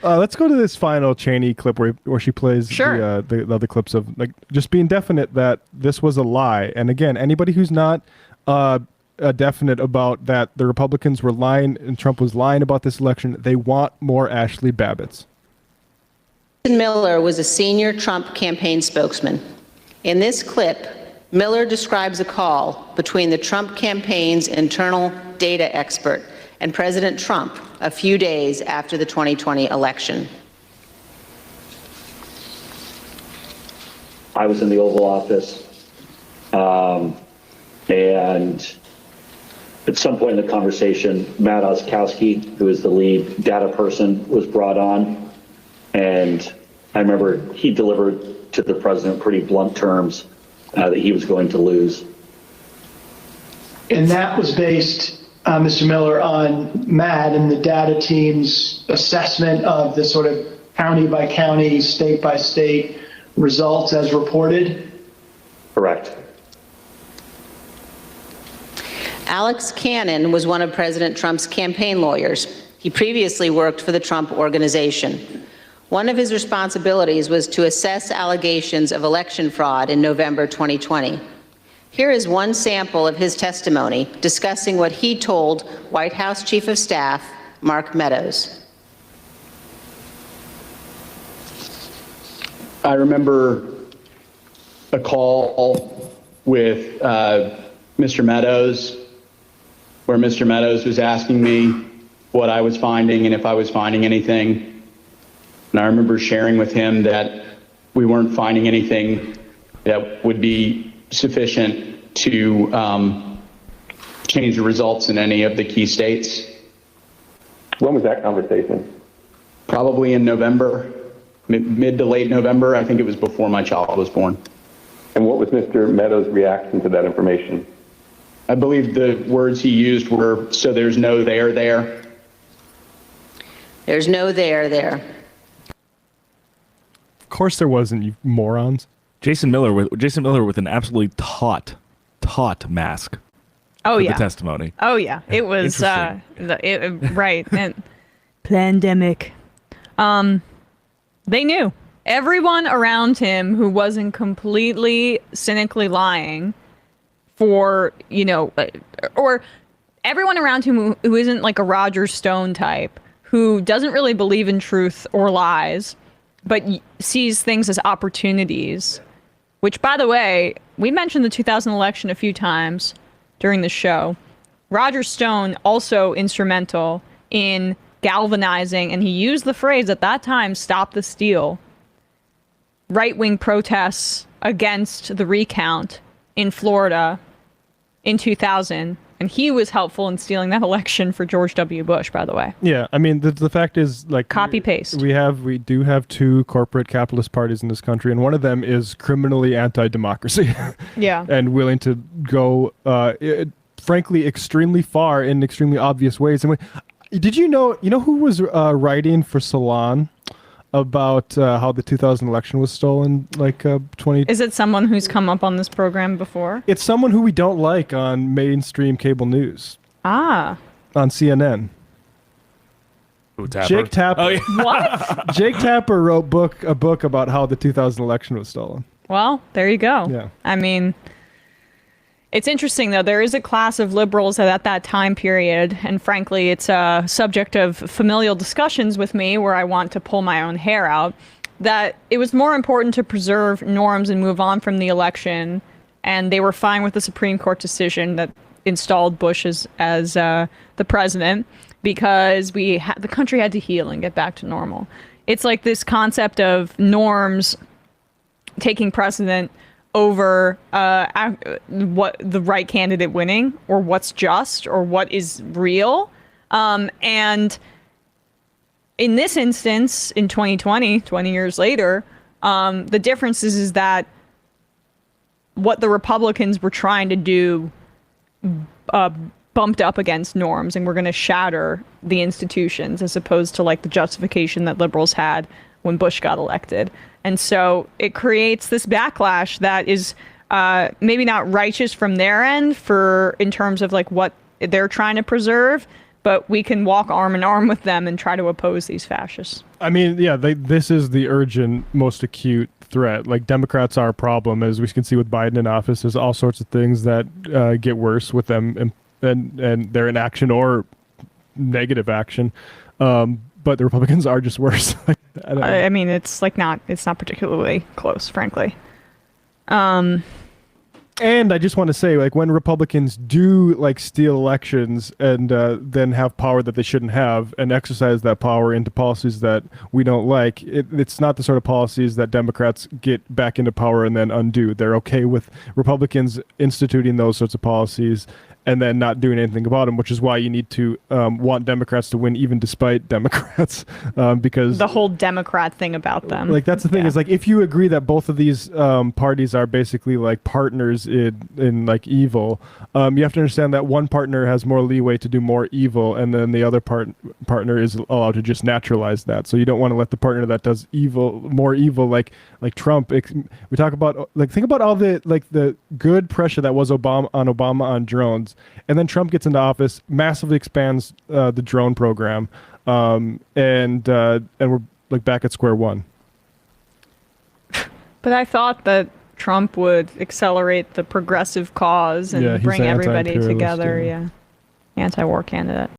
Let's go to this final Cheney clip where she plays Sure. the other clips of like just being definite that this was a lie. And again, anybody who's not definite about that the Republicans were lying and Trump was lying about this election, they want more Ashley Babbitts. Miller was a senior Trump campaign spokesman. In this clip, Miller describes a call between the Trump campaign's internal data expert and President Trump a few days after the 2020 election. I was in the Oval Office, and at some point in the conversation, Matt Oskowski, who is the lead data person, was brought on, and I remember he delivered to the president pretty blunt terms that he was going to lose. And that was based, Mr. Miller, on Matt and the data team's assessment of the sort of county by county, state by state results as reported? Correct. Alex Cannon was one of President Trump's campaign lawyers. He previously worked for the Trump Organization. One of his responsibilities was to assess allegations of election fraud in November 2020. Here is one sample of his testimony discussing what he told White House Chief of Staff Mark Meadows. I remember a call with Mr. Meadows, where Mr. Meadows was asking me what I was finding and if I was finding anything. And I remember sharing with him that we weren't finding anything that would be sufficient to change the results in any of the key states. When was that conversation? Probably in November, mid to late November. I think it was before my child was born. And what was Mr. Meadows' reaction to that information? I believe the words he used were, "So there's no there there." There's no there there. Of course there wasn't, you morons. Jason Miller with an absolutely taut mask. Oh, for yeah. The testimony. Oh, yeah. It was, right. And pandemic. They knew. Everyone around him who wasn't completely cynically lying for, or everyone around him who isn't like a Roger Stone type, who doesn't really believe in truth or lies, but sees things as opportunities, which, by the way, we mentioned the 2000 election a few times during the show. Roger Stone also instrumental in galvanizing, and he used the phrase at that time, "stop the steal," right-wing protests against the recount in Florida in 2000. And he was helpful in stealing that election for George W. Bush, by the way. Yeah, I mean, the fact is, like, copy paste. We do have two corporate capitalist parties in this country, and one of them is criminally anti-democracy. Yeah. And willing to go, frankly, extremely far in extremely obvious ways. And did you know who was writing for Salon about how the 2000 election was stolen, like 20... Is it someone who's come up on this program before? It's someone who we don't like on mainstream cable news. Ah. On CNN. Ooh, Tapper. Jake Tapper. Oh, yeah. What? Jake Tapper wrote a book about how the 2000 election was stolen. Well, there you go. Yeah. I mean, it's interesting, though. There is a class of liberals that at that time period, and frankly, it's a subject of familial discussions with me where I want to pull my own hair out, that it was more important to preserve norms and move on from the election, and they were fine with the Supreme Court decision that installed Bush as the president, because the country had to heal and get back to normal. It's like this concept of norms taking precedent over what the right candidate winning, or what's just, or what is real. And in this instance, in 2020, 20 years later, the difference is that what the Republicans were trying to do bumped up against norms, and we're going to shatter the institutions, as opposed to like the justification that liberals had when Bush got elected. And so it creates this backlash that is maybe not righteous from their end in terms of like what they're trying to preserve, but we can walk arm in arm with them and try to oppose these fascists. I mean, yeah, this is the urgent, most acute threat. Like, Democrats are a problem, as we can see with Biden in office. There's all sorts of things that get worse with them, and they're in action or negative action. But the Republicans are just worse. Like, I mean, it's not particularly close, frankly. And I just want to say, like, when Republicans do like steal elections and then have power that they shouldn't have and exercise that power into policies that we don't like, it's not the sort of policies that Democrats get back into power and then undo. They're okay with Republicans instituting those sorts of policies and then not doing anything about them, which is why you need to want Democrats to win, even despite Democrats, because the whole Democrat thing about them. Like, that's the thing, is like, if you agree that both of these parties are basically like partners in like evil, you have to understand that one partner has more leeway to do more evil, and then the other partner is allowed to just naturalize that. So you don't want to let the partner that does more evil, like Trump. We talk about, like, think about all the good pressure that was Obama on drones. And then Trump gets into office, massively expands the drone program, and we're like back at square one. But I thought that Trump would accelerate the progressive cause and bring everybody together. Yeah, anti-war candidate.